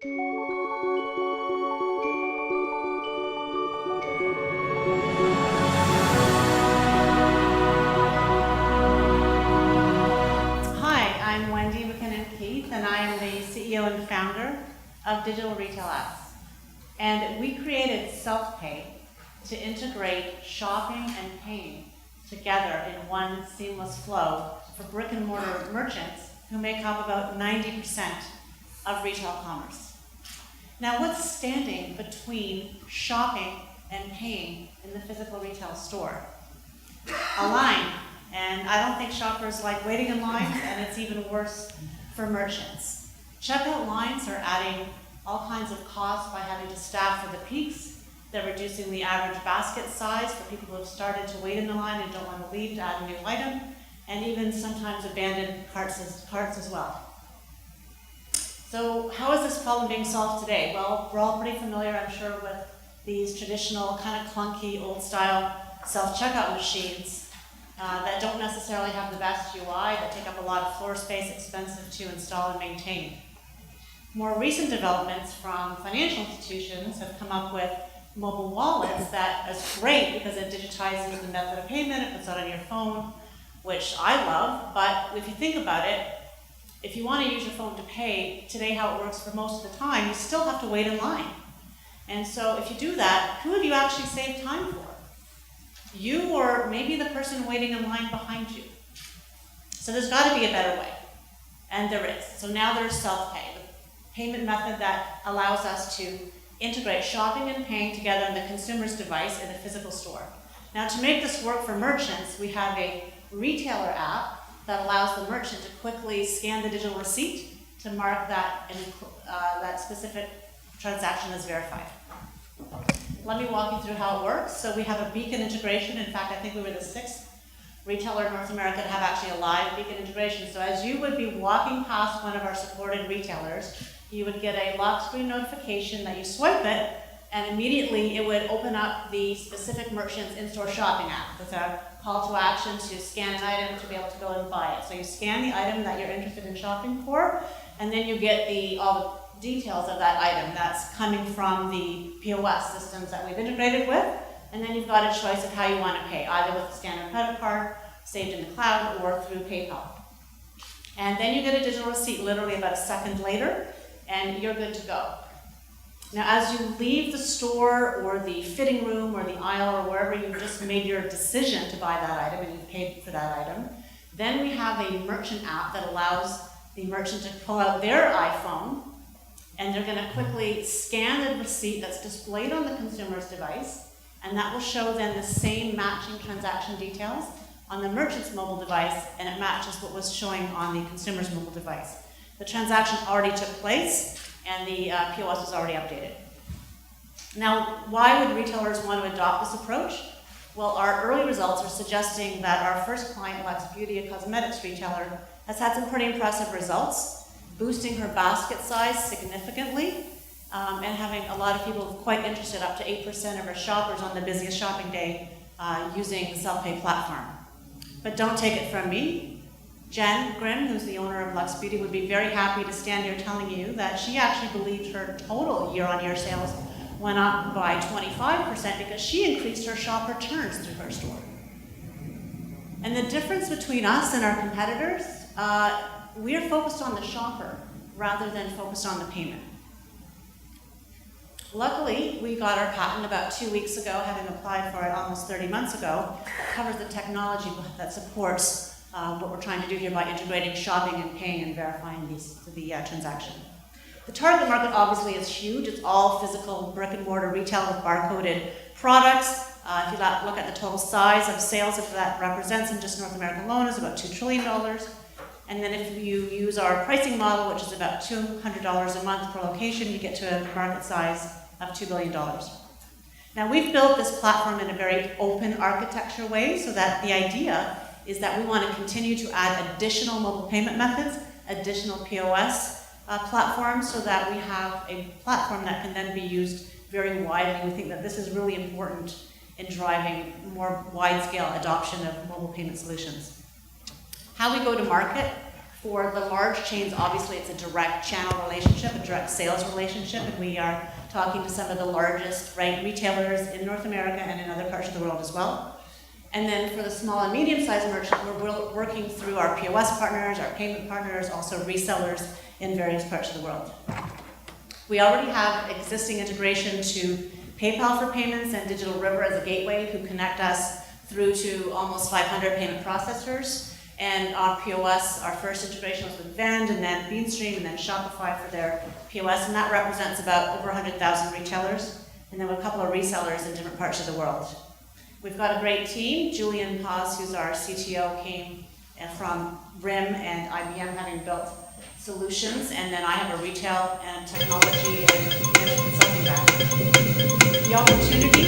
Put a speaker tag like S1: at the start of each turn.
S1: And I am the CEO and founder of Digital Retail Apps. And we created self-pay to integrate shopping and paying together in one seamless flow for brick and mortar merchants who make up about 90% of retail commerce. Now, what's standing between shopping and paying in the physical retail store? A line. And I don't think shoppers like waiting in lines, and it's even worse for merchants. Checkout lines are adding all kinds of costs by having to staff for the peaks. They're reducing the average basket size for people who have started to wait in the line and don't want to leave to add a new item, and even sometimes abandoned carts as well. So how is this problem being solved today? Well, we're all pretty familiar, I'm sure, with these traditional kind of clunky, old-style self-checkout machines that don't necessarily have the best UI, that take up a lot of floor space, expensive to install and maintain. More recent developments from financial institutions have come up with mobile wallets that is great because it digitizes the method of payment, it puts it on your phone, which I love, but if you think about it, if you want to use your phone to pay, today how it works for most of the time, you still have to wait in line. And so if you do that, who have you actually saved time for? You or maybe the person waiting in line behind you. So there's got to be a better way, and there is. So now there's self-pay, the payment method that allows us to integrate shopping and paying together on the consumer's device in a physical store. Now to make this work for merchants, we have a retailer app that allows the merchant to quickly scan the digital receipt to mark that that specific transaction as verified. Let me walk you through how it works. So we have a beacon integration. In fact, I think we were the 6th retailer in North America to have actually a live beacon integration. So as you would be walking past one of our supported retailers, you would get a lock screen notification that you swipe it, and immediately it would open up the specific merchant's in-store shopping app with a call to action to scan an item to be able to go and buy it. So you scan the item that you're interested in shopping for, and then you get all the details of that item that's coming from the POS systems that we've integrated with, and then you've got a choice of how you want to pay, either with a standard credit card, saved in the cloud, or through PayPal. And then you get a digital receipt literally about a second later, and you're good to go. Now, as you leave the store or the fitting room or the aisle or wherever you just made your decision to buy that item and you paid for that item, then we have a merchant app that allows the merchant to pull out their iPhone, and they're going to quickly scan the receipt that's displayed on the consumer's device, and that will show then the same matching transaction details on the merchant's mobile device, and it matches what was showing on the consumer's mobile device. The transaction already took place, and the POS was already updated. Now, why would retailers want to adopt this approach? Well, our early results are suggesting that our first client, Lex Beauty, a cosmetics retailer, has had some pretty impressive results, boosting her basket size significantly, and having a lot of people quite interested, up to 8% of her shoppers on the busiest shopping day using the self-pay platform. But don't take it from me. Jen Grimm, who's the owner of Lex Beauty, would be very happy to stand here telling you that she actually believed her total year-on-year sales went up by 25% because she increased her shopper turns through her store. And the difference between us and our competitors, we're focused on the shopper rather than focused on the payment. Luckily, we got our patent about 2 weeks ago, having applied for it almost 30 months ago. It covers the technology that supports what we're trying to do here by integrating shopping and paying and verifying the transaction. The target market obviously is huge. It's all physical brick and mortar retail with barcoded products. If you look at the total size of sales, if that represents in just North America alone, is about $2 trillion. And then if you use our pricing model, which is about $200 a month per location, you get to a market size of $2 billion. Now, we've built this platform in a very open architecture way, so that the idea is that we want to continue to add additional mobile payment methods, additional POS platforms, so that we have a platform that can then be used very widely. We think that this is really important in driving more wide-scale adoption of mobile payment solutions. How we go to market. For the large chains, obviously it's a direct channel relationship, a direct sales relationship, and we are talking to some of the largest, right, retailers in North America and in other parts of the world as well. And then for the small and medium-sized merchants, we're working through our POS partners, our payment partners, also resellers in various parts of the world. We already have existing integration to PayPal for payments and Digital River as a gateway who connect us through to almost 500 payment processors. And our POS, our first integration was with Vend, and then Beanstream, and then Shopify for their POS, and that represents about over 100,000 retailers, and then a couple of resellers in different parts of the world. We've got a great team. Julian Paz, who's our CTO, came from RIM and IBM, having built solutions, and then I have a retail and technology and management consulting background. The opportunity